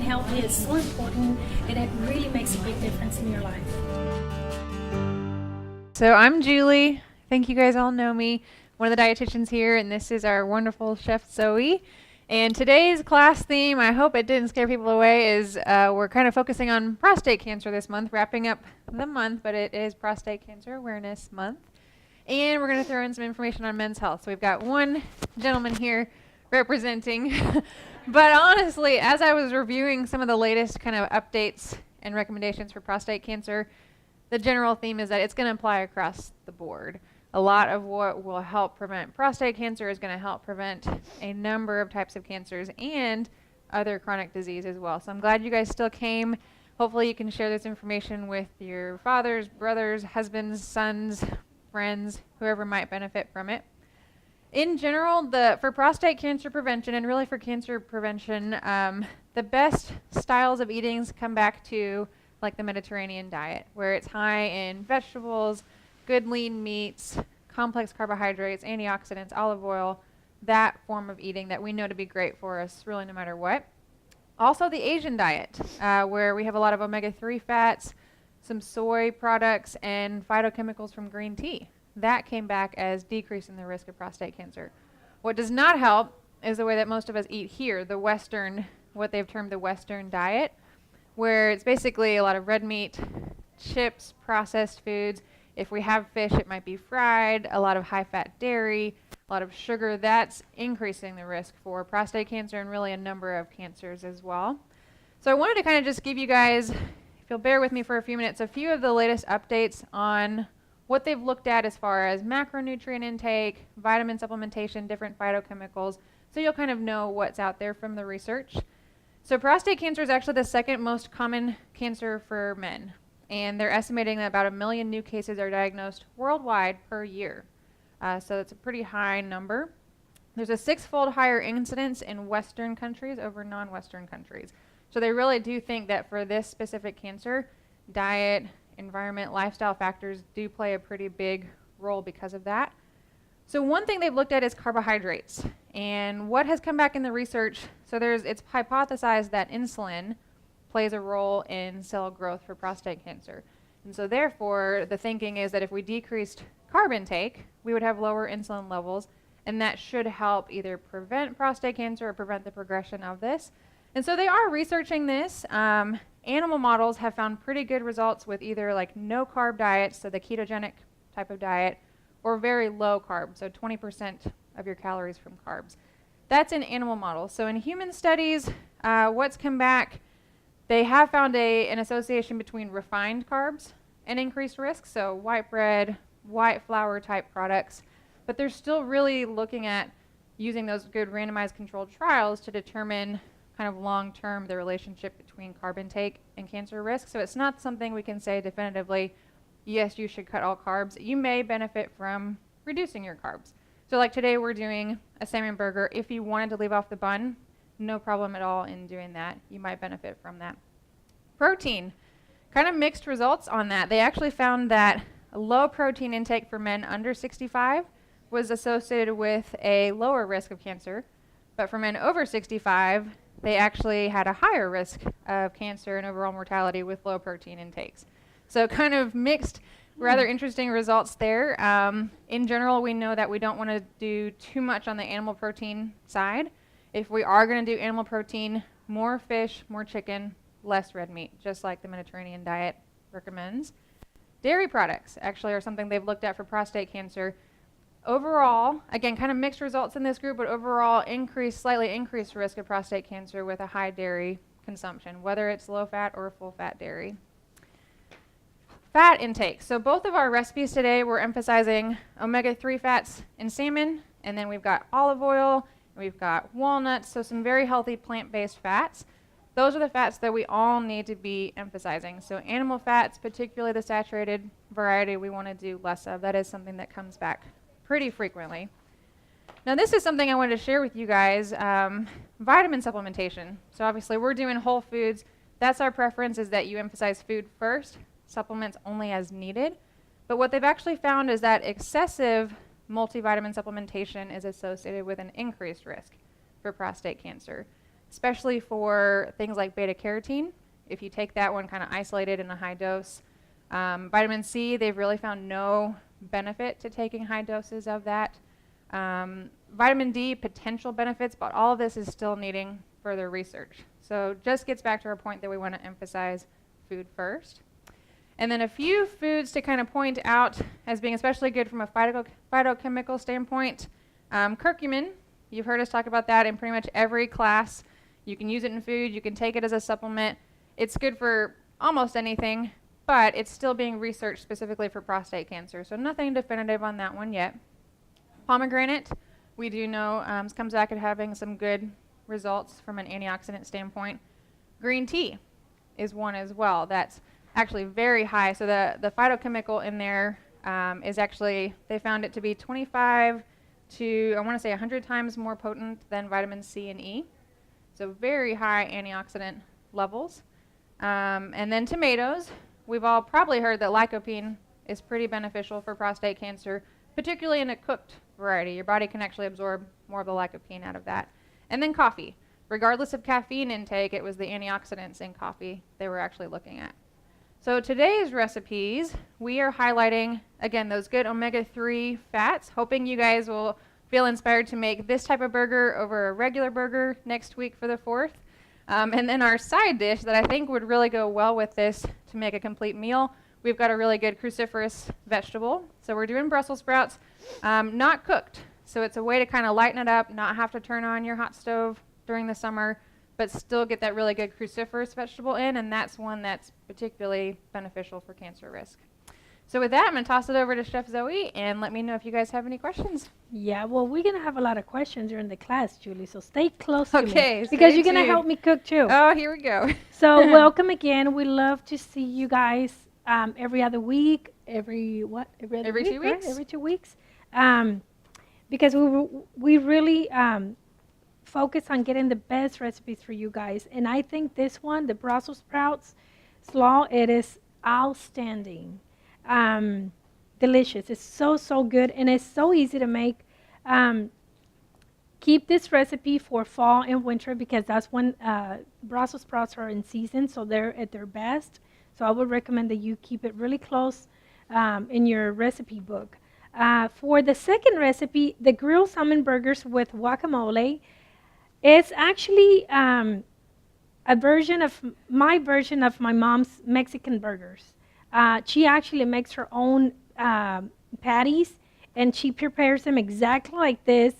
Staying healthy is so important, and it really makes a big difference in your life. So I'm Julie. I think you guys all know me, one of the dietitians here, and this is our wonderful chef Zoe. And today's class theme, I hope it didn't scare people away, is we're kind of focusing on prostate cancer this month, wrapping up the month, but it is Prostate Cancer Awareness Month. And we're going to throw in some information on men's health. So we've got one gentleman here representing. But honestly, as I was reviewing some of the latest kind of updates and recommendations for prostate cancer, the general theme is that it's going to apply across the board. A lot of what will help prevent prostate cancer is going to help prevent a number of types of cancers and other chronic disease as well. So I'm glad you guys still came. Hopefully you can share this information with your fathers, brothers, husbands, sons, friends, whoever might benefit from it. In general, for prostate cancer prevention and really for cancer prevention, the best styles of eatings come back to like the Mediterranean diet, where it's high in vegetables, good lean meats, complex carbohydrates, antioxidants, olive oil, that form of eating that we know to be great for us really no matter what. Also the Asian diet, where we have a lot of omega-3 fats, some soy products, and phytochemicals from green tea. That came back as decreasing the risk of prostate cancer. What does not help is the way that most of us eat here, the Western, what they've termed the Western diet, where it's basically a lot of red meat, chips, processed foods. If we have fish, it might be fried, a lot of high-fat dairy, a lot of sugar. That's increasing the risk for prostate cancer and really a number of cancers as well. So I wanted to kind of just give you guys, if you'll bear with me for a few minutes, a few of the latest updates on what they've looked at as far as macronutrient intake, vitamin supplementation, different phytochemicals, so you'll kind of know what's out there from the research. So prostate cancer is actually the second most common cancer for men, and they're estimating that about 1 million new cases are diagnosed worldwide per year. So it's a pretty high number. There's a 6-fold higher incidence in Western countries over non-Western countries. So they really do think that for this specific cancer, diet, environment, lifestyle factors do play a pretty big role because of that. So one thing they've looked at is carbohydrates. And what has come back in the research, so it's hypothesized that insulin plays a role in cell growth for prostate cancer. And so therefore, the thinking is that if we decreased carb intake, we would have lower insulin levels, and that should help either prevent prostate cancer or prevent the progression of this. And so they are researching this. Animal models have found pretty good results with either like no carb diets, so the ketogenic type of diet, or very low carb, so 20% of your calories from carbs. That's in animal models. So in human studies, what's come back, they have found an association between refined carbs and increased risk, so white bread, white flour type products, but they're still really looking at using those good randomized controlled trials to determine kind of long-term the relationship between carb intake and cancer risk. So it's not something we can say definitively, yes, you should cut all carbs. You may benefit from reducing your carbs. So like today we're doing a salmon burger. If you wanted to leave off the bun, no problem at all in doing that. You might benefit from that. Protein, kind of mixed results on that. They actually found that a low protein intake for men under 65 was associated with a lower risk of cancer, but for men over 65, they actually had a higher risk of cancer and overall mortality with low protein intakes. So kind of mixed, rather interesting results there. In general, we know that we don't want to do too much on the animal protein side. If we are going to do animal protein, more fish, more chicken, less red meat, just like the Mediterranean diet recommends. Dairy products actually are something they've looked at for prostate cancer. Overall, again, kind of mixed results in this group, but overall slightly increased risk of prostate cancer with a high dairy consumption, whether it's low-fat or full-fat dairy. Fat intake. So both of our recipes today, we're emphasizing omega-3 fats in salmon, and then we've got olive oil, and we've got walnuts, so some very healthy plant-based fats. Those are the fats that we all need to be emphasizing. So animal fats, particularly the saturated variety, we want to do less of. That is something that comes back pretty frequently. Now this is something I wanted to share with you guys, vitamin supplementation. So obviously we're doing whole foods. That's our preference, is that you emphasize food first, supplements only as needed. But what they've actually found is that excessive multivitamin supplementation is associated with an increased risk for prostate cancer. especially for things like beta carotene. If you take that one kind of isolated in a high dose. Vitamin C, they've really found no benefit to taking high doses of that. Vitamin D, potential benefits, but all of this is still needing further research. So just gets back to our point that we want to emphasize food first. And then a few foods to kind of point out as being especially good from a phytochemical standpoint. Curcumin, you've heard us talk about that in pretty much every class. You can use it in food, you can take it as a supplement. It's good for almost anything, but it's still being researched specifically for prostate cancer, so nothing definitive on that one yet. Pomegranate, we do know comes back at having some good results from an antioxidant standpoint. Green tea is one as well. That's actually very high. So the phytochemical in there is actually, they found it to be 25 to, I want to say 100 times more potent than vitamin C and E. So very high antioxidant levels. And then tomatoes. We've all probably heard that lycopene is pretty beneficial for prostate cancer, particularly in a cooked variety. Your body can actually absorb more of the lycopene out of that. And then coffee. Regardless of caffeine intake, it was the antioxidants in coffee they were actually looking at. So today's recipes, we are highlighting, again, those good omega-3 fats, hoping you guys will feel inspired to make this type of burger over a regular burger next week for the 4th. And then our side dish that I think would really go well with this to make a complete meal, we've got a really good cruciferous vegetable. So we're doing Brussels sprouts, not cooked. So it's a way to kind of lighten it up, not have to turn on your hot stove during the summer, but still get that really good cruciferous vegetable in, and that's one that's particularly beneficial for cancer risk. So with that, I'm going to toss it over to Chef Zoe and let me know if you guys have any questions. Yeah, well, we're going to have a lot of questions during the class, Julie, so stay close to me. Because stay you're going to tuned. help me cook too. Oh, here we go. So welcome again. We love to see you guys every other week, every 2 weeks. Right? Every 2 weeks. Because we really focus on getting the best recipes for you guys. And I think this one, the Brussels sprouts slaw, it is outstanding. Delicious. It's so good, and it's so easy to make. Keep this recipe for fall and winter because that's when Brussels sprouts are in season, so they're at their best. So I would recommend that you keep it really close in your recipe book. For the second recipe, the grilled salmon burgers with guacamole, it's actually a version of my mom's Mexican burgers. She actually makes her own patties, and she prepares them exactly like this,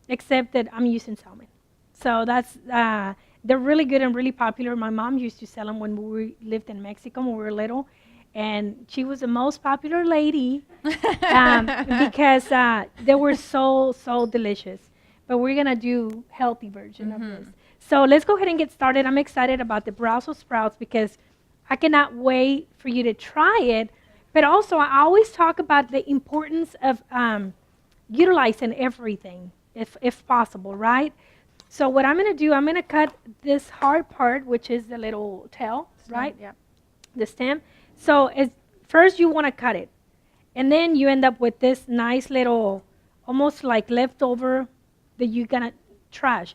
except that I'm using salmon. So that's they're really good and really popular. My mom used to sell them when we lived in Mexico when we were little, and she was the most popular lady because they were so delicious. But we're gonna do healthy version of this. So let's go ahead and get started. I'm excited about the Brussels sprouts because I cannot wait for you to try it. But also, I always talk about the importance of utilizing everything, if possible, right? So what I'm going to do, I'm going to cut this hard part, which is the little tail, right? Yeah. The stem. So first you want to cut it. And then you end up with this nice little, almost like leftover that you're going to trash.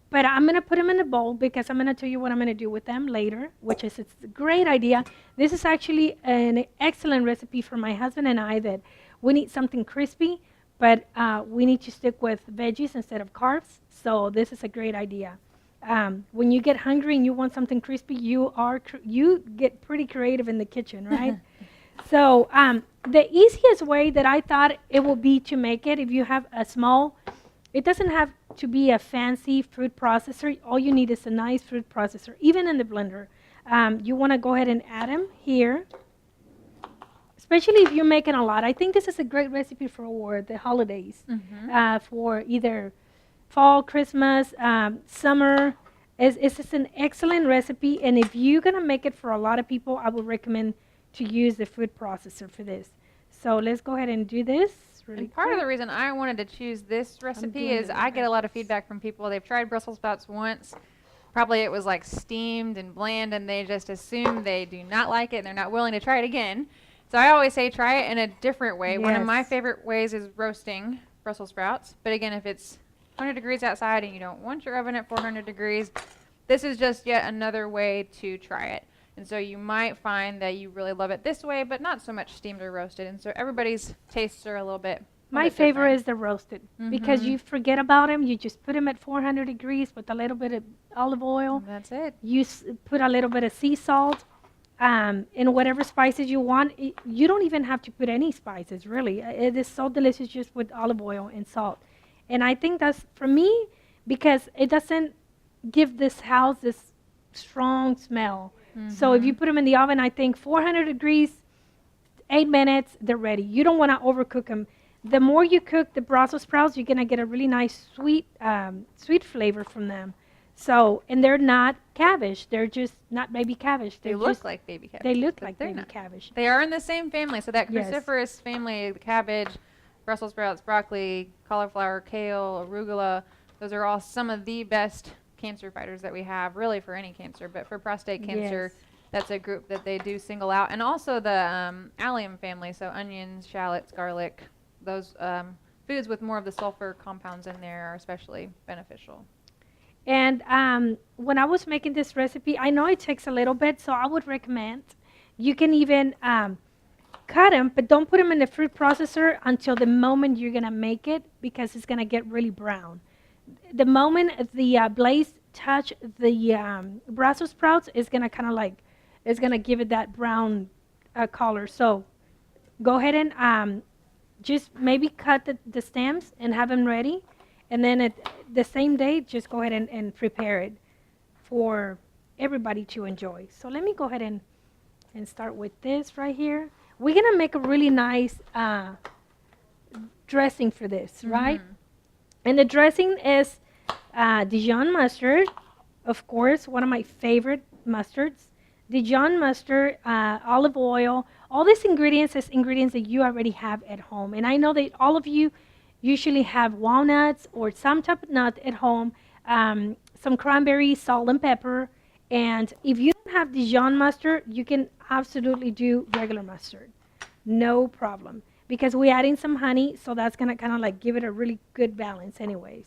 But I'm going to put them in a bowl because I'm going to tell you what I'm going to do with them later, which is it's a great idea. This is actually an excellent recipe for my husband and I that we need something crispy, but we need to stick with veggies instead of carbs. So this is a great idea. When you get hungry and you want something crispy, you get pretty creative in the kitchen, right? So the easiest way that I thought it would be to make it, if you have a small, it doesn't have to be a fancy fruit processor. All you need is a nice fruit processor, even in the blender. You want to go ahead and add them here, especially if you're making a lot. I think this is a great recipe for the holidays, for either fall, Christmas, summer. It's just an excellent recipe, and if you're going to make it for a lot of people, I would recommend to use the food processor for this. So let's go ahead and do this. Really and part of the reason I wanted to choose this recipe is I get a lot of feedback from people. They've tried Brussels sprouts once. Probably it was like steamed and bland, and they just assume they do not like it, and they're not willing to try it again. So I always say try it in a different way. Yes. One of my favorite ways is roasting Brussels sprouts. But again, if it's 100 degrees outside and you don't want your oven at 400 degrees, this is just yet another way to try it. And so you might find that you really love it this way, but not so much steamed or roasted. And so everybody's tastes are a little bit My favorite is the roasted because you forget about them. You just put them at 400 degrees with a little bit of olive oil. That's it. You put a little bit of sea salt and whatever spices you want. You don't even have to put any spices, really. It is so delicious just with olive oil and salt. And I think that's, for me, because it doesn't give this house this strong smell. So if you put them in the oven, I think 400 degrees, 8 minutes, they're ready. You don't want to overcook them. The more you cook the Brussels sprouts, you're going to get a really nice sweet flavor from them. So, and they're not cabbage. They're just not baby cabbage. They look like baby cabbage. They look but like they're baby not. cabbage. They are in the same family. So that Yes. cruciferous family, the cabbage, Brussels sprouts, broccoli, cauliflower, kale, arugula, those are all some of the best cancer fighters that we have, really for any cancer. But for prostate cancer, Yes. that's a group that they do single out. And also the allium family, so onions, shallots, garlic, those foods with more of the sulfur compounds in there are especially beneficial. And when I was making this recipe, I know it takes a little bit, so I would recommend you can even cut them, but don't put them in the food processor until the moment you're going to make it because it's going to get really brown. The moment the blaze touch the Brussels sprouts, it's going to kind of like, it's going to give it that brown color. So go ahead and just maybe cut the stems and have them ready. And then the same day, just go ahead and prepare it for everybody to enjoy. So let me go ahead and start with this right here. We're going to make a really nice dressing for this, right? And the dressing is Dijon mustard, of course, one of my favorite mustards. Dijon mustard, olive oil, all these ingredients is ingredients that you already have at home. And I know that all of you usually have walnuts or some type of nut at home, some cranberries, salt and pepper. And if you don't have Dijon mustard, you can absolutely do regular mustard. No problem. Because we're adding some honey, so that's going to kind of like give it a really good balance anyways.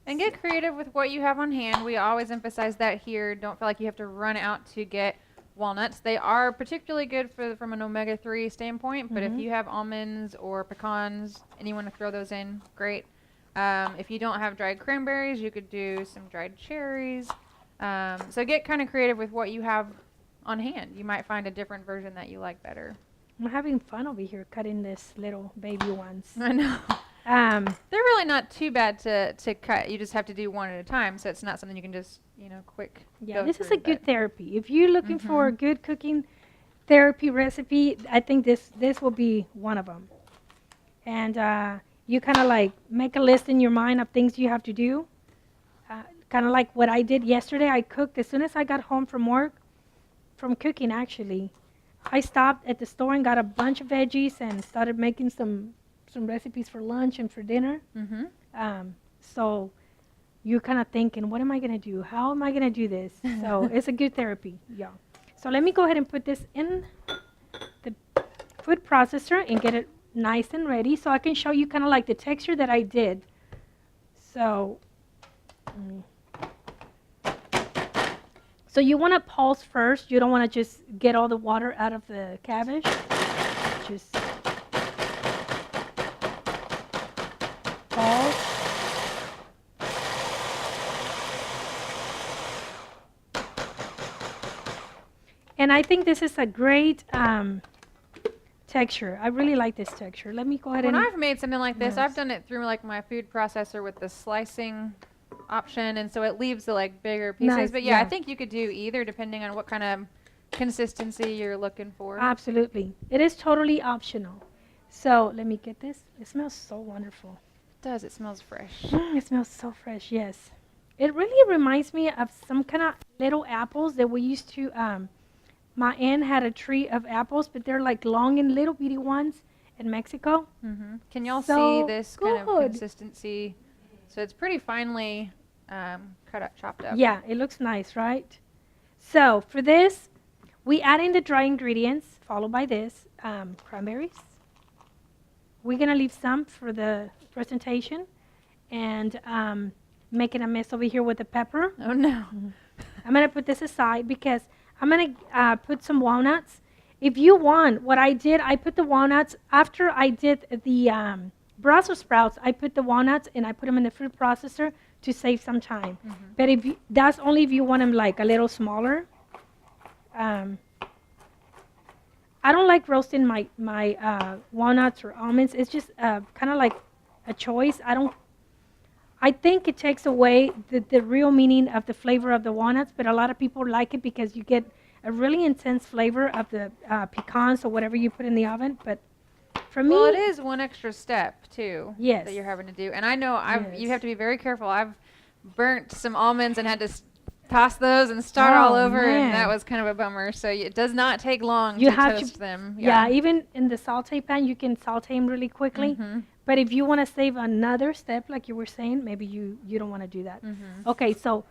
And get creative with what you have on hand. We always emphasize that here. Don't feel like you have to run out to get walnuts. They are particularly good from an omega-3 standpoint, but if you have almonds or pecans and you want to throw those in, great. If you don't have dried cranberries, you could do some dried cherries. So get kind of creative with what you have on hand. You might find a different version that you like better. I'm having fun over here cutting this little baby ones. I know. They're really not too bad to cut. You just have to do one at a time, so it's not something you can just, quick Yeah, go this is through, a good but- therapy. If you're looking for a good cooking therapy recipe, I think this will be one of them. And you kind of like make a list in your mind of things you have to do. Kind of like what I did yesterday. I cooked as soon as I got home from work, from cooking actually. I stopped at the store and got a bunch of veggies and started making some recipes for lunch and for dinner. So you're kind of thinking, what am I going to do? How am I going to do this? So it's a good therapy, yeah. So let me go ahead and put this in the food processor and get it nice and ready so I can show you kind of like the texture that I did. So, so you want to pulse first. You don't want to just get all the water out of the cabbage. Just pulse. And I think this is a great texture. I really like this texture. Let me go ahead When and... I've made something like this, Yes. I've done it through like my food processor with the slicing option, and so it leaves the like bigger pieces. Nice, But yeah, I yeah. think you could do either depending on what kind of consistency you're looking for. Absolutely. It is totally optional. So let me get this. It smells so wonderful. It does. It smells fresh. It smells so fresh, yes. It really reminds me of some kind of little apples that we used to... my aunt had a tree of apples, but they're like long and little bitty ones in Mexico. Can y'all So see this kind of good. consistency? So it's pretty finely cut up, chopped up. Yeah, it looks nice, right? So for this, we add in the dry ingredients, followed by this, cranberries. We're going to leave some for the presentation. and making a mess over here with the pepper. Oh no. I'm going to put this aside because I'm going to put some walnuts. If you want, what I did, I put the walnuts, after I did the Brussels sprouts, I put the walnuts and I put them in the food processor to save some time. But if you, that's only if you want them like a little smaller. I don't like roasting my walnuts or almonds. It's just kind of like a choice. I think it takes away the real meaning of the flavor of the walnuts, but a lot of people like it because you get a really intense flavor of the pecans or whatever you put in the oven. But for me, Well, it is one extra step too. Yes. That you're having to do, and I know you Yes. have to be very careful. I've burnt some almonds and had to toss those and start all Oh, over, and that man. was kind of a bummer. So it does not take long You to have to- toast them. yeah, even in the saute pan, you can saute them really quickly. Mhm. But if you want to save another step, like you were saying, maybe you don't want to do that. Mhm. Okay, so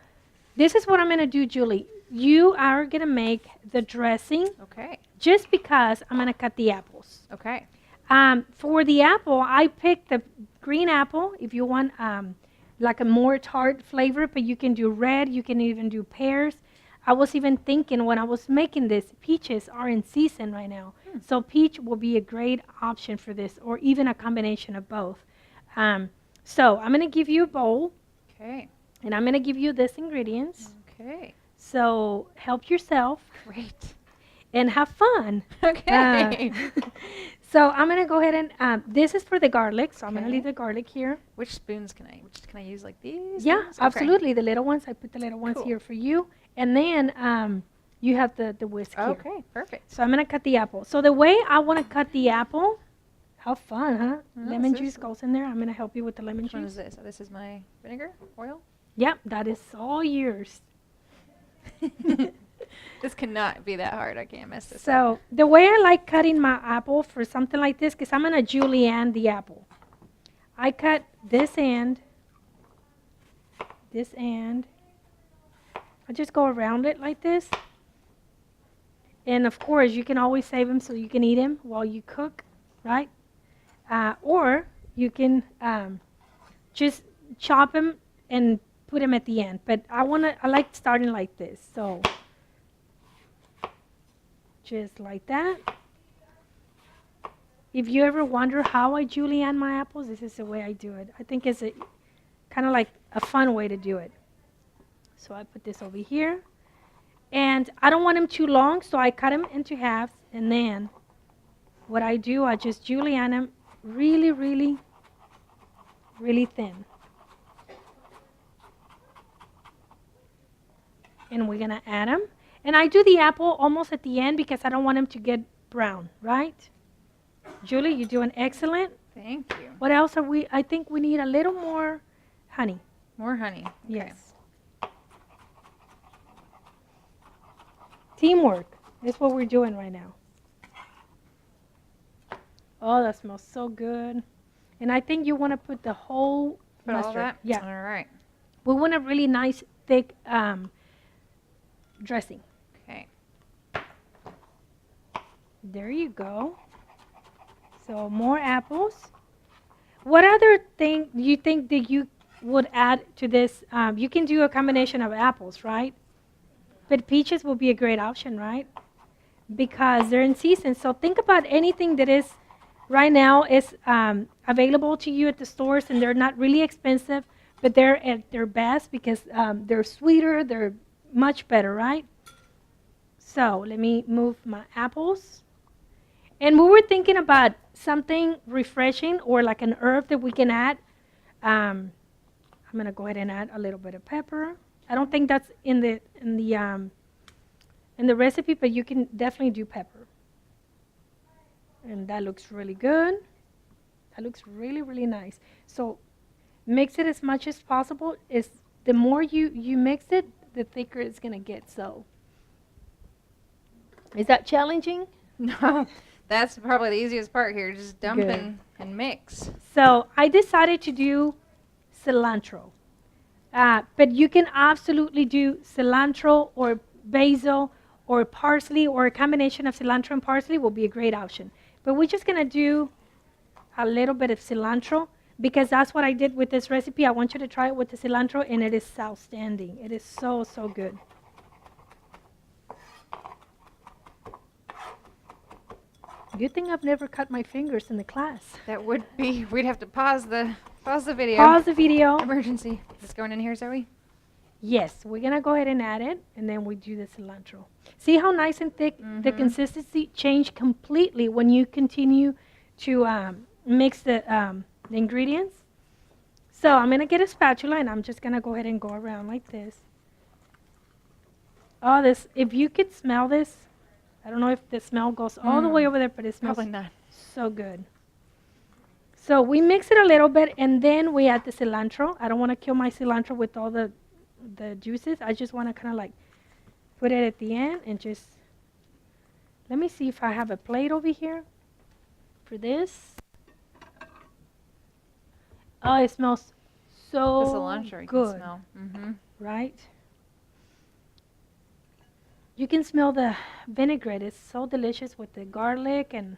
this is what I'm going to do, Julie. You are going to make the dressing Okay. just because I'm going to cut the apples. Okay. For the apple, I picked the green apple if you want like a more tart flavor, but you can do red, you can even do pears. I was even thinking when I was making this, peaches are in season right now. So peach will be a great option for this, or even a combination of both. So I'm going to give you a bowl, Okay. and I'm going to give you this ingredients. Okay. So help yourself Great. and have fun. Okay. So I'm going to go ahead and, this is for the garlic, so I'm going to Okay. leave the garlic here. Which spoons can I use, like these? Yeah, spoons? Okay. absolutely. The little ones, I put the little ones Cool. here for you. And then you have the whisk here. Okay. Perfect. So I'm going to cut the apple. So the way I want to cut the apple, how fun, huh? Mm, Lemon this juice is- goes in there. I'm going to help you with the lemon Which one is juice. this? Oh, this is my vinegar oil. Yep, that is all yours. This cannot be that hard. I can't mess this up. So the way I like cutting my apple for something like this, because I'm going to julienne the apple. I cut this end. I just go around it like this. And of course, you can always save them so you can eat them while you cook, right? Or you can just chop them and put them at the end. But I like starting like this. So just like that. If you ever wonder how I julienne my apples, this is the way I do it. I think it's kind of like a fun way to do it. So I put this over here. And I don't want them too long, so I cut them into halves. And then what I do, I just julienne them really, really, really thin. And we're going to add them. And I do the apple almost at the end because I don't want them to get brown, right? Julie, you're doing excellent. Thank you. What else are we? I think we need a little more honey. More honey. Okay. Yes. Teamwork is what we're doing right now. Oh, that smells so good. And I think you want to put the whole Put all mustard. that? Yeah. All right. We want a really nice, thick dressing. Okay. There you go. So more apples. What other thing do you think that you would add to this? You can do a combination of apples, right? But peaches will be a great option, right? Because they're in season. So think about anything that is right now is available to you at the stores, and they're not really expensive, but they're at their best because they're sweeter, they're much better, right? So let me move my apples. And we were thinking about something refreshing or like an herb that we can add. I'm going to go ahead and add a little bit of pepper. I don't think that's in the recipe, but you can definitely do pepper. And that looks really good. That looks really, really nice. So mix it as much as possible. The more you mix it, the thicker it's going to get. So is that challenging? No, that's probably the easiest part here. Just dump Good. and mix. So I decided to do cilantro. But you can absolutely do cilantro or basil or parsley, or a combination of cilantro and parsley will be a great option. But we're just going to do a little bit of cilantro. because that's what I did with this recipe. I want you to try it with the cilantro, and it is outstanding. It is so, so good. Good thing I've never cut my fingers in the class. That would be, we'd have to pause the video. Pause the video. Emergency. Is this going in here, Zoe? Yes, we're going to go ahead and add it, and then we do the cilantro. See how nice and thick the consistency changed completely when you continue to mix the ingredients. So I'm going to get a spatula, and I'm just going to go ahead and go around like this. Oh, this, if you could smell this, I don't know if the smell goes all the way over there, but it smells Probably not. so good. So we mix it a little bit, and then we add the cilantro. I don't want to kill my cilantro with all the juices. I just want to kind of like put it at the end and just, let me see if I have a plate over here for this. Oh, it smells so The cilantro you good, can smell. right? You can smell the vinaigrette. It's so delicious with the garlic and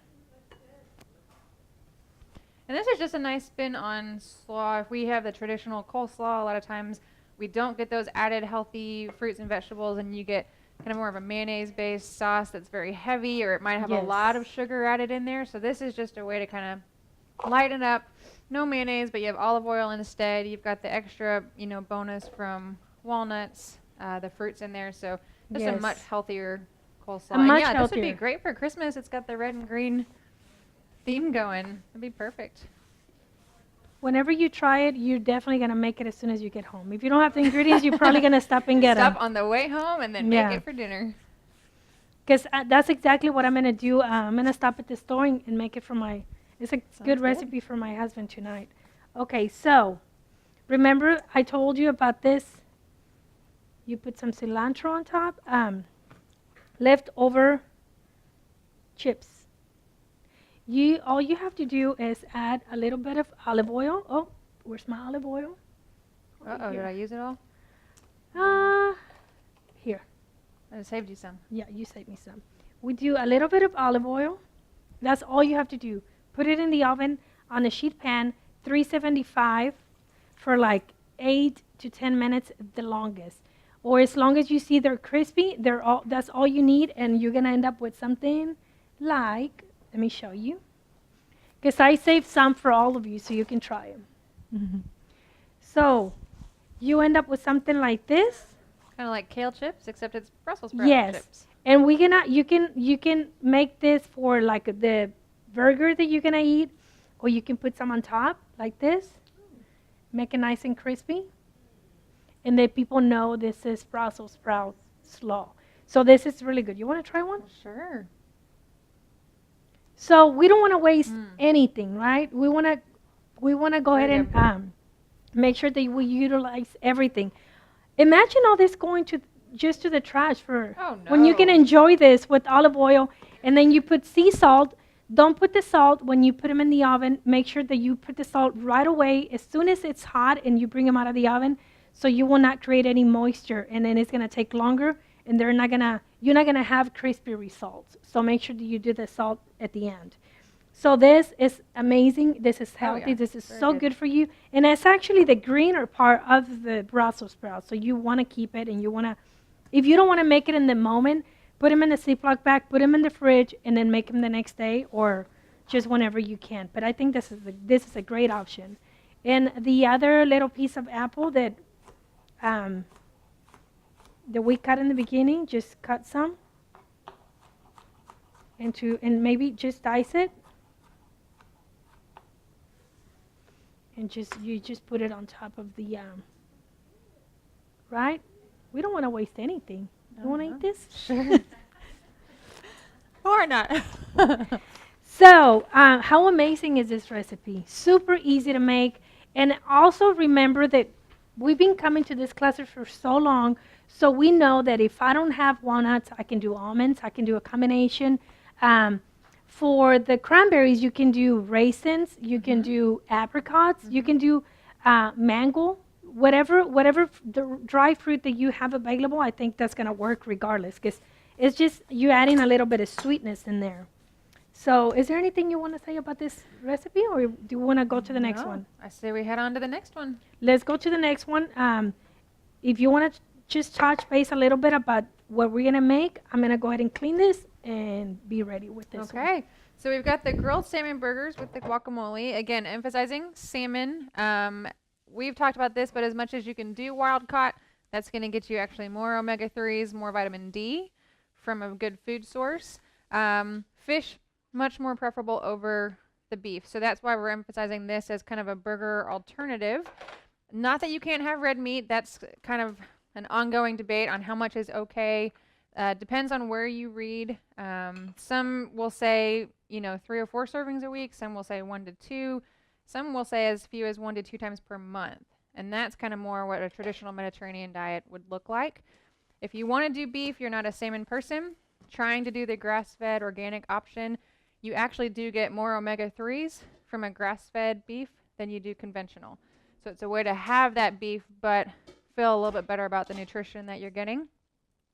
this is just a nice spin on slaw. If we have the traditional coleslaw, a lot of times we don't get those added healthy fruits and vegetables, and you get kind of more of a mayonnaise-based sauce that's very heavy, or it might have a lot of sugar added in there. So this is just a way to kind of lighten up. No mayonnaise, but you have olive oil instead. You've got the extra, bonus from walnuts, the fruits in there. So just a much healthier coleslaw. This would be great for Christmas. It's got the red and green theme going. It'd be perfect. whenever you try it, you're definitely going to make it as soon as you get home. If you don't have the ingredients, you're probably going to stop and get them. Stop on the way home and then make it for dinner. Because that's exactly what I'm going to do. I'm going to stop at the store and make it for my, it's a good recipe for my husband tonight. Okay, so remember I told you about this. You put some cilantro on top. Leftover chips. All you have to do is add a little bit of olive oil. Oh, where's my olive oil? Uh-oh, did I use it all? Here. I saved you some. Yeah, you saved me some. We do a little bit of olive oil. That's all you have to do. Put it in the oven on a sheet pan, 375 for like 8 to 10 minutes, the longest. Or as long as you see they're crispy, that's all you need, and you're going to end up with something like, let me show you. Because I saved some for all of you so you can try them. Mm-hmm. So you end up with something like this. Kind of like kale chips, except it's Brussels sprout chips. And you can make this for like the burger that you're gonna eat, or you can put some on top like this. Make it nice and crispy. And then people know this is Brussels sprout slaw. So this is really good. You want to try one? Sure. So we don't want to waste anything, right? We want to go ahead and make sure that we utilize everything. Imagine all this going just to the trash when you can enjoy this with olive oil, and then you put sea salt. Don't put the salt when you put them in the oven. Make sure that you put the salt right away as soon as it's hot and you bring them out of the oven, so you will not create any moisture, and then it's going to take longer, and you're not going to have crispy results. So make sure that you do the salt at the end. So this is amazing. This is healthy. This is so good for you. And it's actually the greener part of the Brussels sprouts. So you want to keep it, and if you don't want to make it in the moment, put them in a Ziploc bag, put them in the fridge, and then make them the next day or just whenever you can. But I think this is a great option. And the other little piece of apple that we cut in the beginning, just cut some and maybe just dice it. And you just put it on top of the, right? We don't want to waste anything. You want to eat this? Sure. Or not. So, how amazing is this recipe? Super easy to make. And also remember that we've been coming to this class for so long, so we know that if I don't have walnuts, I can do almonds. I can do a combination. For the cranberries, you can do raisins. You can do apricots. You can do mango. Whatever the dry fruit that you have available, I think that's going to work regardless, because it's just you adding a little bit of sweetness in there. So is there anything you want to say about this recipe, or do you want to go to the next No, one? I say we head on to the next one. Let's go to the next one. If you want to just touch base a little bit about what we're going to make, I'm going to go ahead and clean this and be ready with this one. Okay. So we've got the grilled salmon burgers with the guacamole. Again, emphasizing salmon. We've talked about this, but as much as you can do wild caught, that's going to get you actually more omega-3s, more vitamin D from a good food source. Fish, much more preferable over the beef. So that's why we're emphasizing this as kind of a burger alternative. Not that you can't have red meat. That's kind of an ongoing debate on how much is okay. Depends on where you read. Some will say, 3 or 4 servings a week. Some will say 1 to 2. Some will say as few as 1 to 2 times per month. And that's kind of more what a traditional Mediterranean diet would look like. If you want to do beef, you're not a salmon person, trying to do the grass-fed organic option, you actually do get more omega-3s from a grass-fed beef than you do conventional. So it's a way to have that beef, but feel a little bit better about the nutrition that you're getting.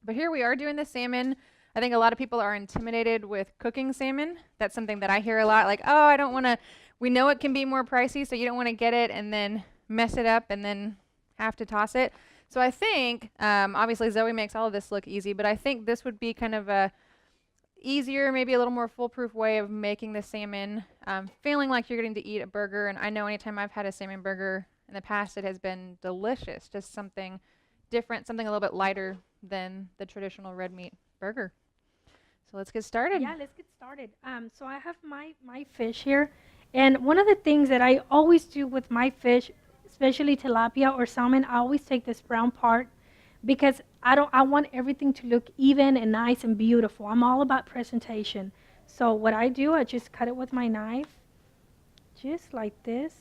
But here we are doing the salmon. I think a lot of people are intimidated with cooking salmon. That's something that I hear a lot, like, oh, I don't want to, we know it can be more pricey, so you don't want to get it and then mess it up and then have to toss it. So I think, obviously Zoe makes all of this look easy, but I think this would be kind of a easier, maybe a little more foolproof way of making the salmon, feeling like you're getting to eat a burger. And I know anytime I've had a salmon burger in the past, it has been delicious, just something different, something a little bit lighter than the traditional red meat burger. So let's get started. Yeah, let's get started. So I have my fish here. And one of the things that I always do with my fish, especially tilapia or salmon, I always take this brown part because I want everything to look even and nice and beautiful. I'm all about presentation. So what I do, I just cut it with my knife, just like this.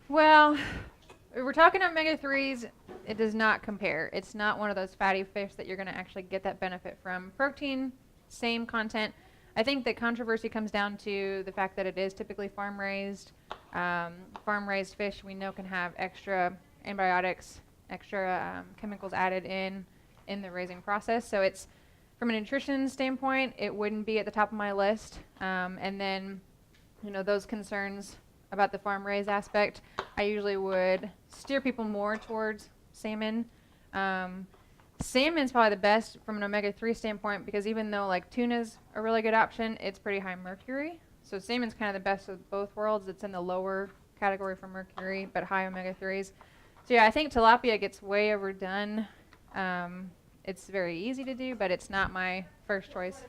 Well, if we're talking omega-3s, it does not compare. It's not one of those fatty fish that you're going to actually get that benefit from. Protein, same content. I think that controversy comes down to the fact that it is typically farm-raised. Farm-raised fish we know can have extra antibiotics, extra chemicals added in the raising process. So it's, from a nutrition standpoint, it wouldn't be at the top of my list. And then, those concerns about the farm-raised aspect, I usually would steer people more towards salmon. Salmon's probably the best from an omega-3 standpoint because even though like tuna's a really good option, it's pretty high mercury. So salmon's kind of the best of both worlds. It's in the lower category for mercury, but high omega-3s. So yeah, I think tilapia gets way overdone. It's very easy to do, but it's not my first choice.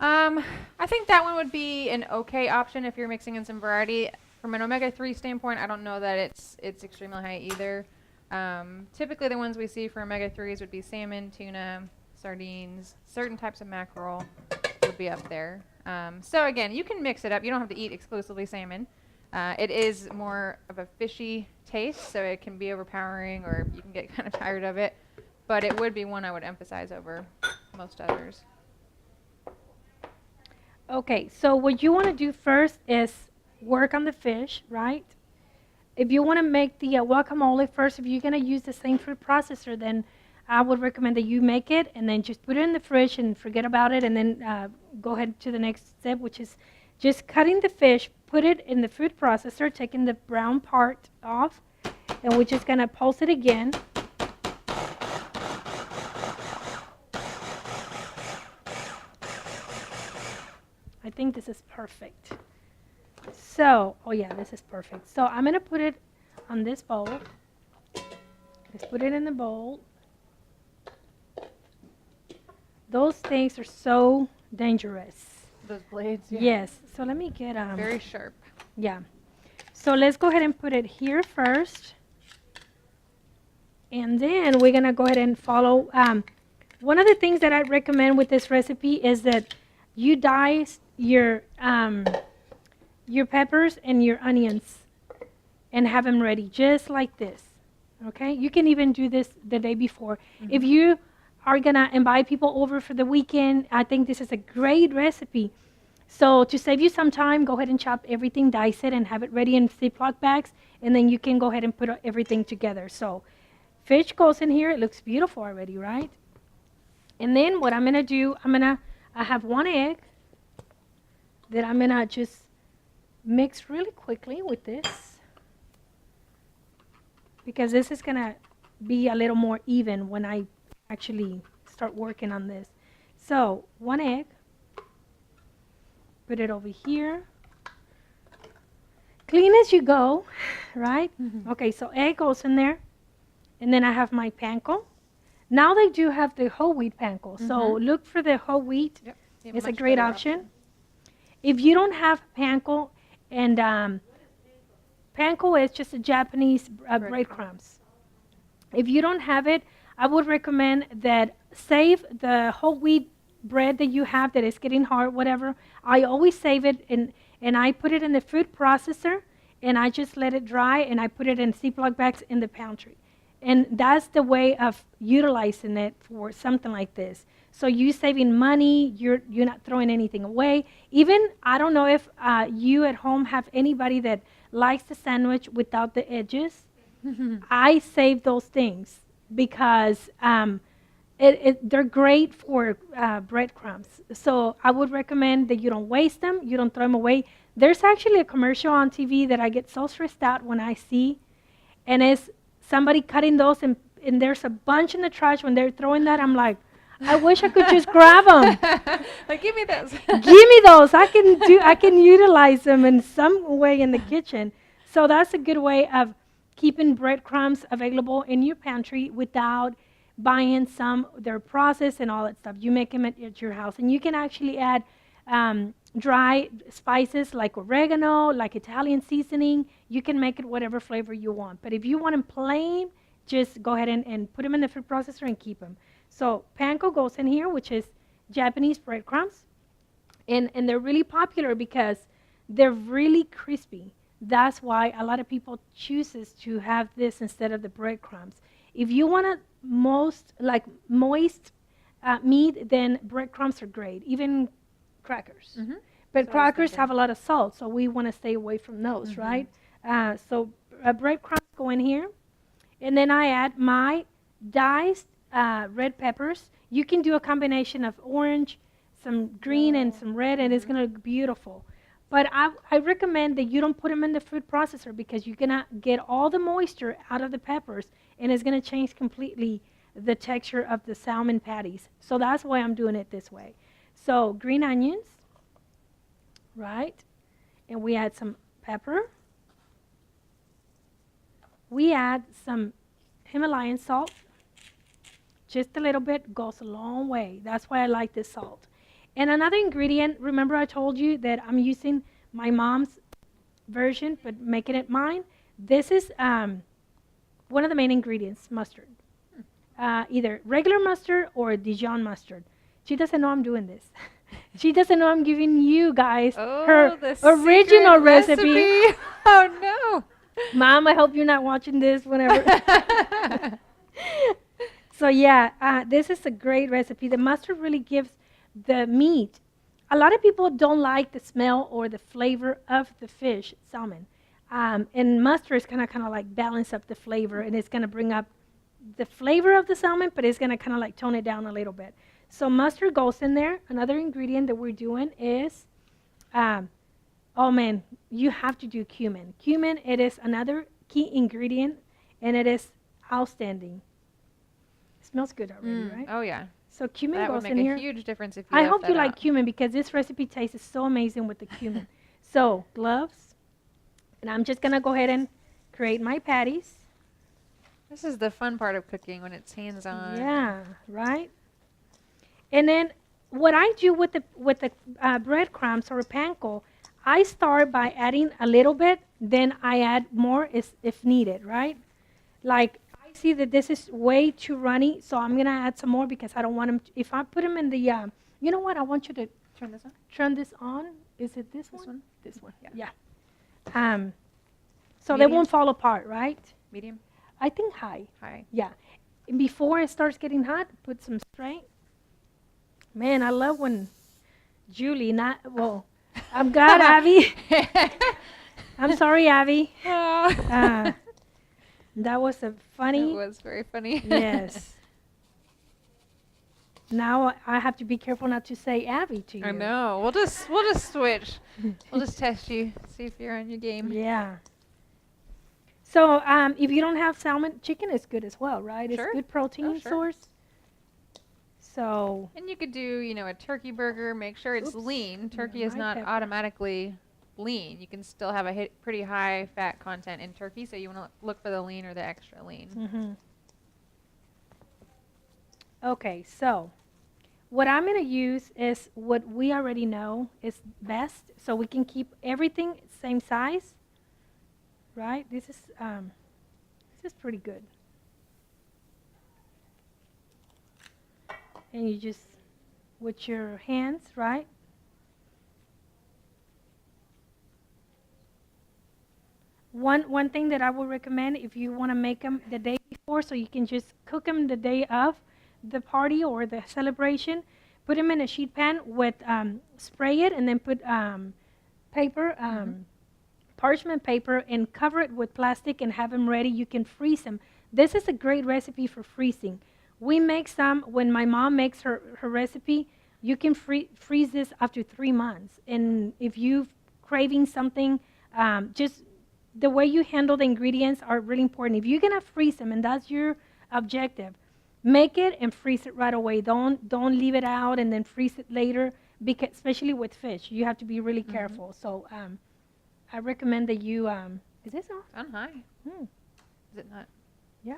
I think that one would be an okay option if you're mixing in some variety. From an omega-3 standpoint, I don't know that it's extremely high either. Typically the ones we see for omega-3s would be salmon, tuna, sardines, certain types of mackerel would be up there. So again, you can mix it up. You don't have to eat exclusively salmon. It is more of a fishy taste, so it can be overpowering or you can get kind of tired of it. But it would be one I would emphasize over most others. Okay, so what you want to do first is work on the fish, right? If you want to make the guacamole first, if you're going to use the same food processor, then I would recommend that you make it and then just put it in the fridge and forget about it and then go ahead to the next step, which is just cutting the fish, put it in the food processor, taking the brown part off, and we're just going to pulse it again. I think this is perfect. So, oh yeah, this is perfect. So I'm going to put it on this bowl. Let's put it in the bowl. Those things are so dangerous. Those blades? Yeah. Yes. So let me get very sharp. Yeah. So let's go ahead and put it here first. And then we're going to go ahead and follow. One of the things that I recommend with this recipe is that you dice your peppers and your onions and have them ready just like this. Okay? You can even do this the day before. Mm-hmm. If you are going to invite people over for the weekend, I think this is a great recipe. So to save you some time, go ahead and chop everything, dice it, and have it ready in Ziploc bags, and then you can go ahead and put everything together. So fish goes in here. It looks beautiful already, right? And then what I'm going to do, I have 1 egg that I'm going to just mix really quickly with this, because this is going to be a little more even when I actually start working on this. So 1 egg, put it over here. Clean as you go, right? Okay, so egg goes in there. And then I have my panko. Now they do have the whole wheat panko. So look for the whole wheat. Yep. It's a great option. If you don't have panko, and panko is just a Japanese breadcrumbs. If you don't have it, I would recommend that save the whole wheat bread that you have that is getting hard, whatever. I always save it, and I put it in the food processor, and I just let it dry, and I put it in Ziploc bags in the pantry. And that's the way of utilizing it for something like this. So you saving money, you're not throwing anything away. Even, I don't know if you at home have anybody that likes the sandwich without the edges. I save those things because they're great for breadcrumbs. So I would recommend that you don't waste them, you don't throw them away. There's actually a commercial on TV that I get so stressed out when I see, and it's somebody cutting those, and there's a bunch in the trash. When they're throwing that, I'm like, I wish I could just grab them. Like, give me those. Give me those. I can utilize them in some way in the kitchen. So that's a good way of keeping breadcrumbs available in your pantry without buying some. They're processed and all that stuff. You make them at your house, and you can actually add dry spices like oregano, like Italian seasoning. You can make it whatever flavor you want. But if you want them plain, just go ahead and put them in the food processor and keep them. So panko goes in here, which is Japanese breadcrumbs. And they're really popular because they're really crispy. That's why a lot of people chooses to have this instead of the breadcrumbs. If you want a moist meat, then breadcrumbs are great. Even crackers. But crackers have a lot of salt, so we want to stay away from those, right? So breadcrumbs go in here. And then I add my diced red peppers. You can do a combination of orange, some green, and some red, and it's going to look beautiful. But I recommend that you don't put them in the food processor, because you're going to get all the moisture out of the peppers, and it's going to change completely the texture of the salmon patties. So that's why I'm doing it this way. So green onions, right? And we add some pepper. We add some Himalayan salt. Just a little bit goes a long way. That's why I like this salt. And another ingredient, remember I told you that I'm using my mom's version, but making it mine. This is one of the main ingredients, mustard. Either regular mustard or Dijon mustard. She doesn't know I'm doing this. She doesn't know I'm giving you guys her original recipe. Oh, no. Mom, I hope you're not watching this whenever. So yeah, this is a great recipe. The mustard really gives the meat. A lot of people don't like the smell or the flavor of the fish, salmon. And mustard is kind of like balance up the flavor, and it's going to bring up the flavor of the salmon, but it's going to kind of like tone it down a little bit. So mustard goes in there. Another ingredient that we're doing is, oh man, you have to do cumin. Cumin, it is another key ingredient, and it is outstanding. It smells good already, right? Oh, yeah. So cumin That goes would in make here. a huge difference if you I left hope that you like out. cumin, because this recipe tastes so amazing with the cumin. So gloves, and I'm just gonna go ahead and create my patties. This is the fun part of cooking, when it's hands-on. Yeah, right. And then what I do with the breadcrumbs or panko, I start by adding a little bit, then I add more if needed, right? Like I see that this is way too runny, so I'm gonna add some more, because I don't want them. If I put them in the, you know what? I want you to Turn this on. turn this on. Is it this one? one? This one. Yeah. Yeah. So they Medium? won't fall apart, right? Medium? I think high. High. Yeah. And before it starts getting hot, put some straight. Man, I love when Julie, I'm glad, Abby. I'm sorry, Abby. Oh. That was a funny. It was very funny. Yes. Now I have to be careful not to say Abby to you. I know. We'll just switch. We'll just test you, see if you're on your game. Yeah. So if you don't have salmon, chicken is good as well, right? Sure. It's good protein Oh, sure. source. So And you could do, a turkey burger. Make sure it's Oops. lean. Turkey Yeah, is my not pepper. automatically lean. You can still have a pretty high fat content in turkey, so you want to look for the lean or the extra lean. Okay, so what I'm going to use is what we already know is best, so we can keep everything same size, right? This is pretty good. And you just, with your hands, right? One thing that I would recommend, if you want to make them the day before, so you can just cook them the day of the party or the celebration, put them in a sheet pan with spray it, and then put paper, parchment paper, and cover it with plastic and have them ready. You can freeze them. This is a great recipe for freezing. We make some when my mom makes her recipe. You can freeze this after 3 months. And if you're craving something, just the way you handle the ingredients are really important. If you're gonna freeze them, and that's your objective, make it and freeze it right away. Don't leave it out and then freeze it later, because especially with fish, you have to be really careful. So I recommend that you. Is this on? On high. Is it not? Yeah.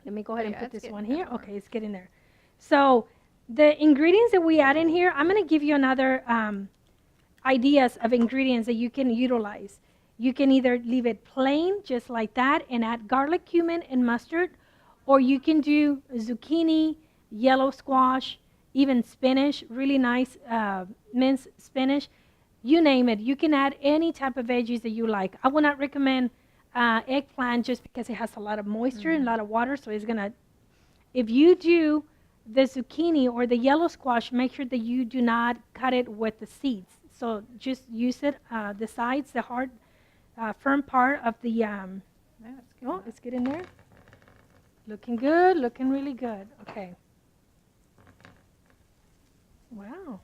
Let me go ahead and put it's this one getting here. there more. Okay, it's getting there. So the ingredients that we add in here, I'm going to give you another ideas of ingredients that you can utilize. You can either leave it plain, just like that, and add garlic, cumin, and mustard, or you can do zucchini, yellow squash, even spinach, really nice minced spinach. You name it. You can add any type of veggies that you like. I would not recommend eggplant just because it has a lot of moisture and a lot of water, so it's gonna. If you do the zucchini or the yellow squash, make sure that you do not cut it with the seeds. So just use it the sides, the hard, firm part of the. Yeah, it's good. Oh, it's getting there. Looking good. Looking really good. Okay. Wow.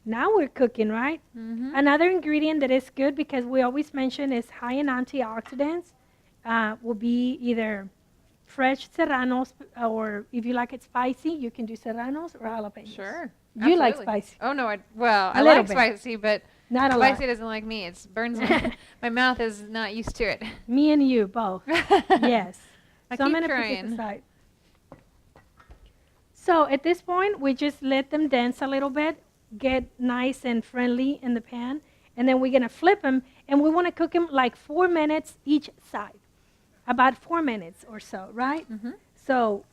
Now we're cooking, right? Another ingredient that is good, because we always mention is high in antioxidants, will be either fresh serranos, or if you like it spicy, you can do serranos or jalapenos. Sure. You like Absolutely. spicy. Oh, no. I A little like bit. spicy, but Not a lot. spicy doesn't like me. It burns my mouth is not used to it. Me and you both. Yes. I So I'm keep going to put trying. this aside. So at this point, we just let them dance a little bit, get nice and friendly in the pan, and then we're going to flip them, and we want to cook them like 4 minutes each side, about 4 minutes or so, right? So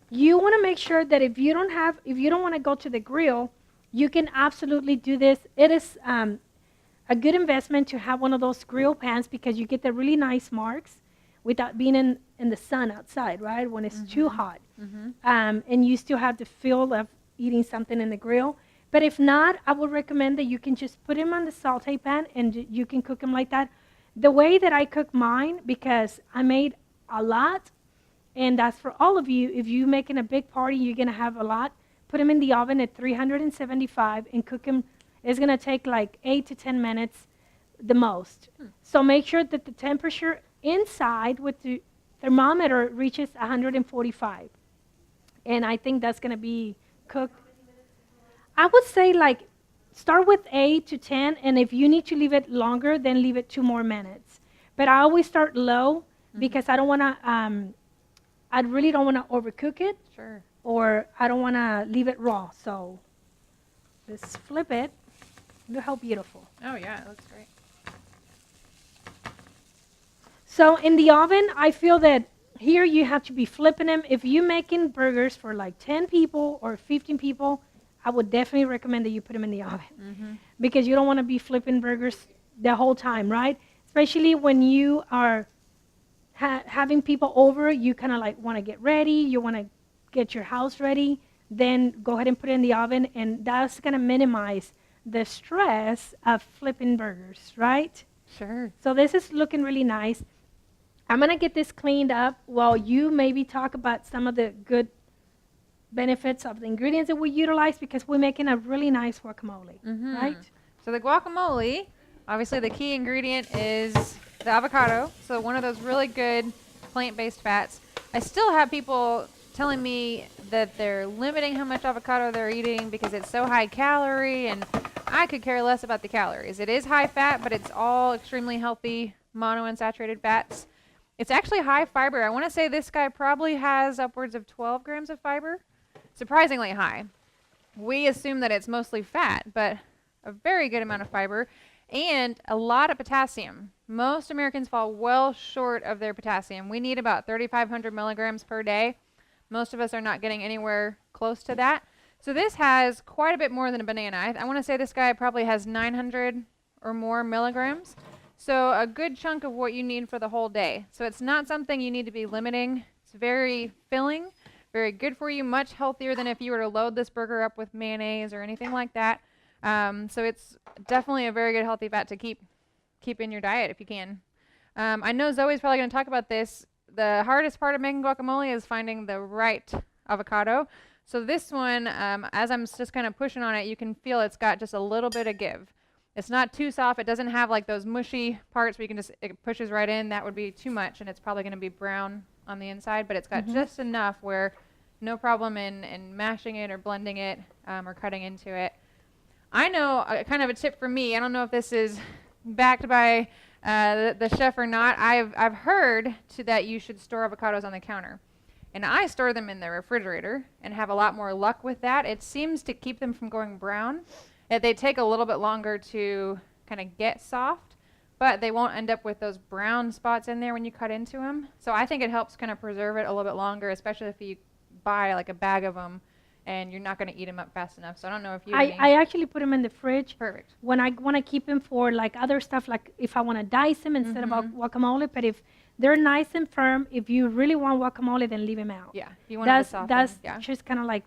you want to make sure that if you don't want to go to the grill, you can absolutely do this. It is a good investment to have one of those grill pans, because you get the really nice marks without being in the sun outside, right? When it's too hot. And you still have the feel of eating something in the grill. But if not, I would recommend that you can just put them on the saute pan and you can cook them like that. The way that I cook mine, because I made a lot, and that's for all of you, if you're making a big party, you're going to have a lot, put them in the oven at 375 and cook them. It's going to take like 8 to 10 minutes the most. So make sure that the temperature inside with the thermometer reaches 145. And I think that's going to be cooked. I would say like start with 8 to 10, and if you need to leave it longer, then leave it 2 more minutes. But I always start low because I don't want to, I really don't want to overcook it. Sure. Or I don't want to leave it raw. So let's flip it. Look how beautiful. Oh, yeah. It looks great. So in the oven, I feel that here you have to be flipping them. If you're making burgers for like 10 people or 15 people, I would definitely recommend that you put them in the oven. Because you don't want to be flipping burgers the whole time, right? Especially when you are having people over, you kind of like want to get ready. You want to get your house ready. Then go ahead and put it in the oven, and that's going to minimize the stress of flipping burgers, right? Sure. So this is looking really nice. I'm going to get this cleaned up while you maybe talk about some of the good benefits of the ingredients that we utilize, because we're making a really nice guacamole, right? So the guacamole, obviously the key ingredient is the avocado. So one of those really good plant-based fats. I still have people telling me that they're limiting how much avocado they're eating because it's so high calorie, and I could care less about the calories. It is high fat, but it's all extremely healthy monounsaturated fats. It's actually high fiber. I want to say this guy probably has upwards of 12 grams of fiber. Surprisingly high. We assume that it's mostly fat, but a very good amount of fiber and a lot of potassium. Most Americans fall well short of their potassium. We need about 3,500 milligrams per day. Most of us are not getting anywhere close to that. So this has quite a bit more than a banana. I want to say this guy probably has 900 or more milligrams. So a good chunk of what you need for the whole day. So it's not something you need to be limiting. It's very filling, very good for you, much healthier than if you were to load this burger up with mayonnaise or anything like that. So it's definitely a very good healthy fat to keep in your diet if you can. I know Zoe's probably going to talk about this. The hardest part of making guacamole is finding the right avocado. So this one, as I'm just kind of pushing on it, you can feel it's got just a little bit of give. It's not too soft. It doesn't have like those mushy parts where you can just, it pushes right in. That would be too much, and it's probably going to be brown on the inside, but it's got just enough where no problem in mashing it or blending it or cutting into it. I know kind of a tip for me. I don't know if this is backed by the chef or not. I've heard that you should store avocados on the counter. And I store them in the refrigerator and have a lot more luck with that. It seems to keep them from going brown. They take a little bit longer to kind of get soft, but they won't end up with those brown spots in there when you cut into them. So I think it helps kind of preserve it a little bit longer, especially if you buy like a bag of them and you're not going to eat them up fast enough. So I don't know if you... I actually put them in the fridge. Perfect. When I want to keep them for like other stuff, like if I want to dice them instead of guacamole, but if they're nice and firm, if you really want guacamole, then leave them out. Yeah, if you want it to soften. That's just kind of like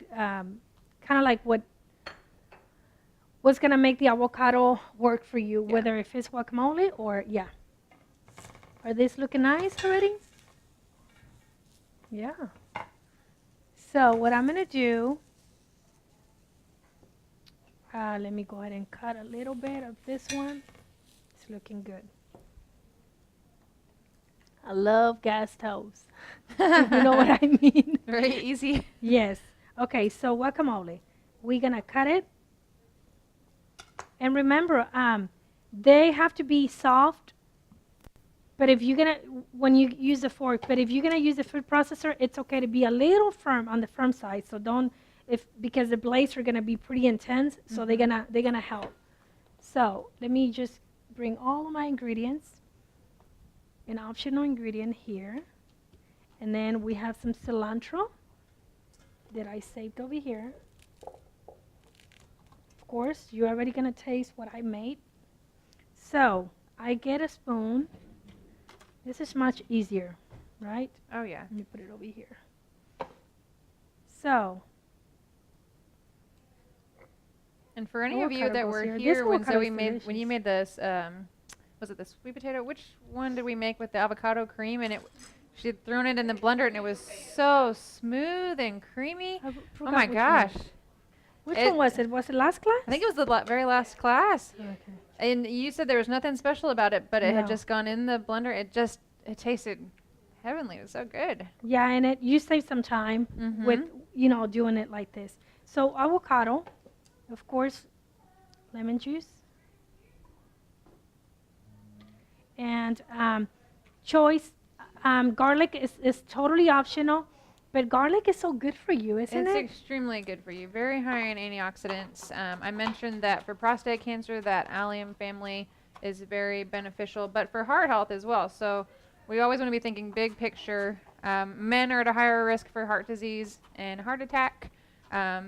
what's going to make the avocado work for you, whether if it's guacamole or, Are these looking nice already? Yeah. So what I'm going to do, let me go ahead and cut a little bit of this one. It's looking good. I love gas stoves. If you know what I mean. Very easy. Yes. Okay, so guacamole. We're going to cut it. And remember, they have to be soft. But if you're going to, when you use the fork, but if you're going to use the food processor, it's okay to be a little firm on the firm side. So don't, because the blades are going to be pretty intense, so they're gonna help. So let me just bring all of my ingredients, an optional ingredient here, and then we have some cilantro that I saved over here. Of course, you're already gonna taste what I made. So I get a spoon. This is much easier, right? Oh yeah. Let me put it over here. So. And for any of you that were here when Zoe made, when you made this, was it the sweet potato? Which one did we make with the avocado cream? And she had thrown it in the blender, and it was so smooth and creamy. Oh my gosh! Which one was it? Was it last class? I think it was the very last class. Okay. And you said there was nothing special about it, but it had just gone in the blender. It tasted heavenly. It was so good. Yeah, and you save some time with doing it like this. So avocado. Of course, lemon juice. And choice, garlic is totally optional, but garlic is so good for you, isn't it? It's extremely good for you. Very high in antioxidants. I mentioned that for prostate cancer, that allium family is very beneficial, but for heart health as well. So we always want to be thinking big picture. Men are at a higher risk for heart disease and heart attack.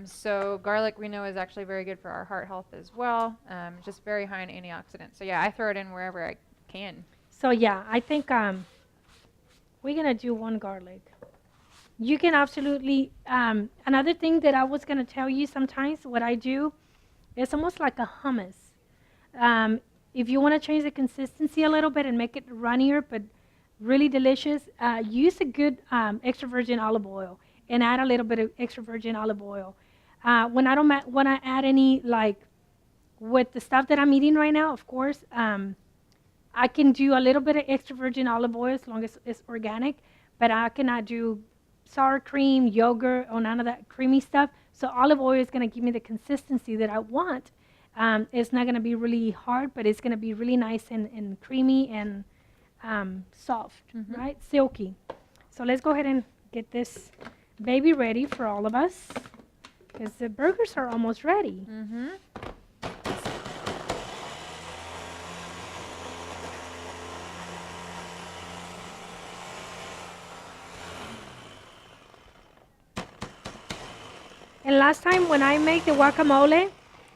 So garlic we know is actually very good for our heart health as well. Just very high in antioxidants. So yeah, I throw it in wherever I can. So yeah, I think we're going to do one garlic. You can absolutely, another thing that I was going to tell you sometimes, what I do, it's almost like a hummus. If you want to change the consistency a little bit and make it runnier, but really delicious. Use a good extra virgin olive oil and add a little bit of extra virgin olive oil. When I don't when I add any like with the stuff that I'm eating right now, of course, I can do a little bit of extra virgin olive oil as long as it's organic, but I cannot do sour cream, yogurt, or none of that creamy stuff. So olive oil is going to give me the consistency that I want. It's not going to be really hard, but it's going to be really nice and creamy and soft, right? Silky. So let's go ahead and get this baby ready for all of us because the burgers are almost ready. And last time when I made the guacamole,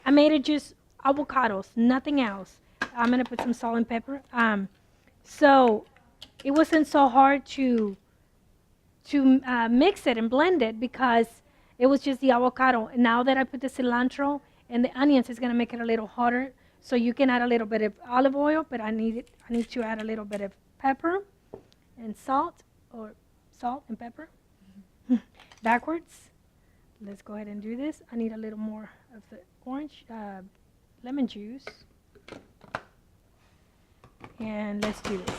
I made it just avocados, nothing else. I'm going to put some salt and pepper. So it wasn't so hard to mix it and blend it because it was just the avocado. And now that I put the cilantro and the onions, it's going to make it a little hotter. So you can add a little bit of olive oil, but I need to add a little bit of pepper and salt, or salt and pepper. Backwards. Let's go ahead and do this. I need a little more of the orange lemon juice. And let's do this.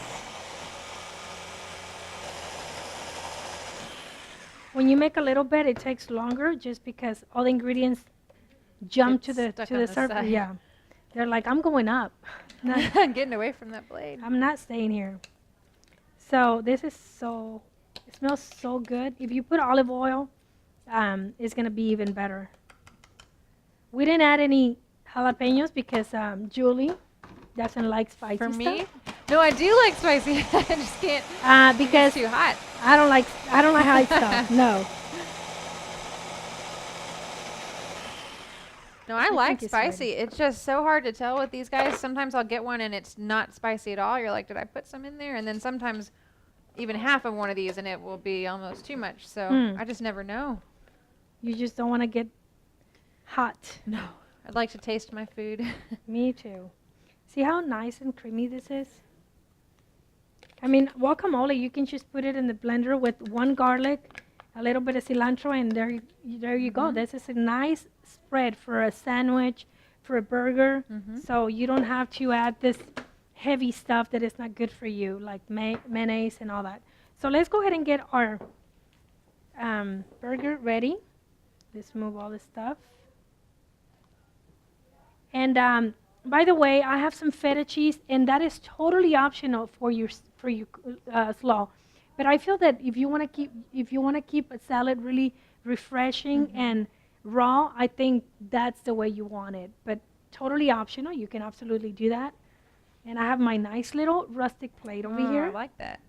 When you make a little bit, it takes longer just because all the ingredients jump to the surface. Yeah. They're like, I'm going up. Getting away from that blade. I'm not staying here. So this is it smells so good. If you put olive oil, it's going to be even better. We didn't add any jalapenos because Julie doesn't like spicy For me? stuff. No, I do like spicy. I just can't. Because It's too hot. I don't like hot stuff. No. No, I think like it's spicy. It's just so hard to tell with these guys. Sometimes I'll get one and it's not spicy at all. You're like, did I put some in there? And then sometimes even half of one of these and it will be almost too much. So I just never know. You just don't want to get hot. No. I'd like to taste my food. Me too. See how nice and creamy this is? I mean, guacamole, you can just put it in the blender with one garlic, a little bit of cilantro, and there you go. This is a nice spread for a sandwich, for a burger. So you don't have to add this heavy stuff that is not good for you, like mayonnaise and all that. So let's go ahead and get our burger ready. Let's move all this stuff. And by the way, I have some feta cheese, and that is totally optional for your slaw. But I feel that if you want to keep a salad really refreshing and raw, I think that's the way you want it. But totally optional. You can absolutely do that. And I have my nice little rustic plate over here. I like that.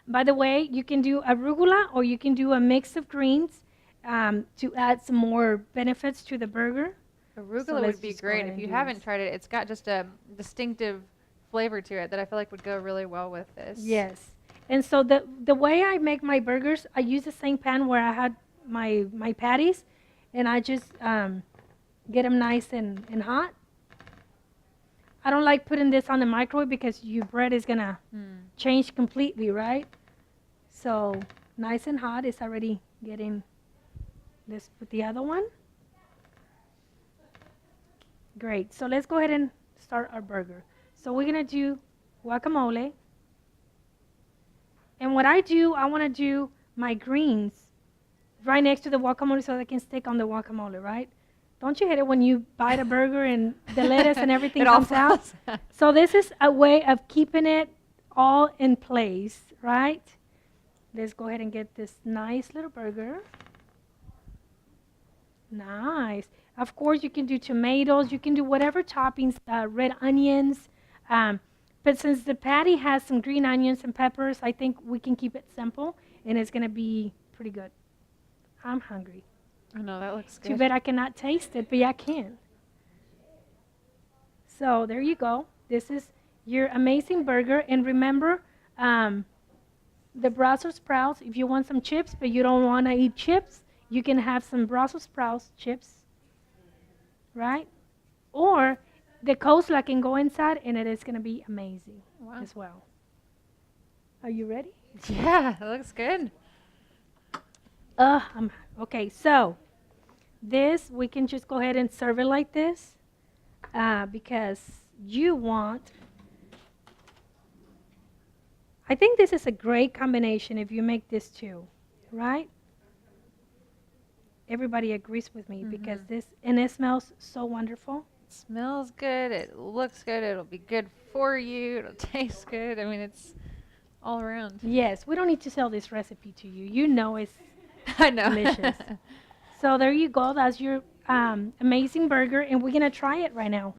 By the way, you can do arugula or you can do a mix of greens to add some more benefits to the burger. Arugula would be great. If you haven't tried it, it's got just a distinctive flavor to it that I feel like would go really well with this. Yes. And so the way I make my burgers, I use the same pan where I had my patties, and I just get them nice and hot. I don't like putting this on the microwave because your bread is going to change completely, right? So nice and hot. It's already getting, let's put the other one. Great. So let's go ahead and start our burger. So we're going to do guacamole. And what I do, I want to do my greens right next to the guacamole so they can stick on the guacamole, right? Don't you hate it when you bite a burger and the lettuce and everything comes out? So this is a way of keeping it all in place, right? Let's go ahead and get this nice little burger. Nice. Of course, you can do tomatoes. You can do whatever toppings, red onions. But since the patty has some green onions and peppers, I think we can keep it simple, and it's going to be pretty good. I'm hungry. I know, that looks good. Too bad I cannot taste it, but yeah, I can. So there you go. This is your amazing burger. And remember, the Brussels sprouts, if you want some chips, but you don't want to eat chips, you can have some Brussels sprouts chips, right? Or the coleslaw can go inside, and it is going to be amazing as well. Are you ready? Yeah, it looks good. Okay, so this, we can just go ahead and serve it like this because you want, I think this is a great combination if you make this too, right? Everybody agrees with me because this, and it smells so wonderful. Smells good. It looks good. It'll be good for you. It'll taste good. I mean, it's all around. Yes, we don't need to sell this recipe to you. You know it's I know. delicious. So there you go. That's your amazing burger, and we're going to try it right now.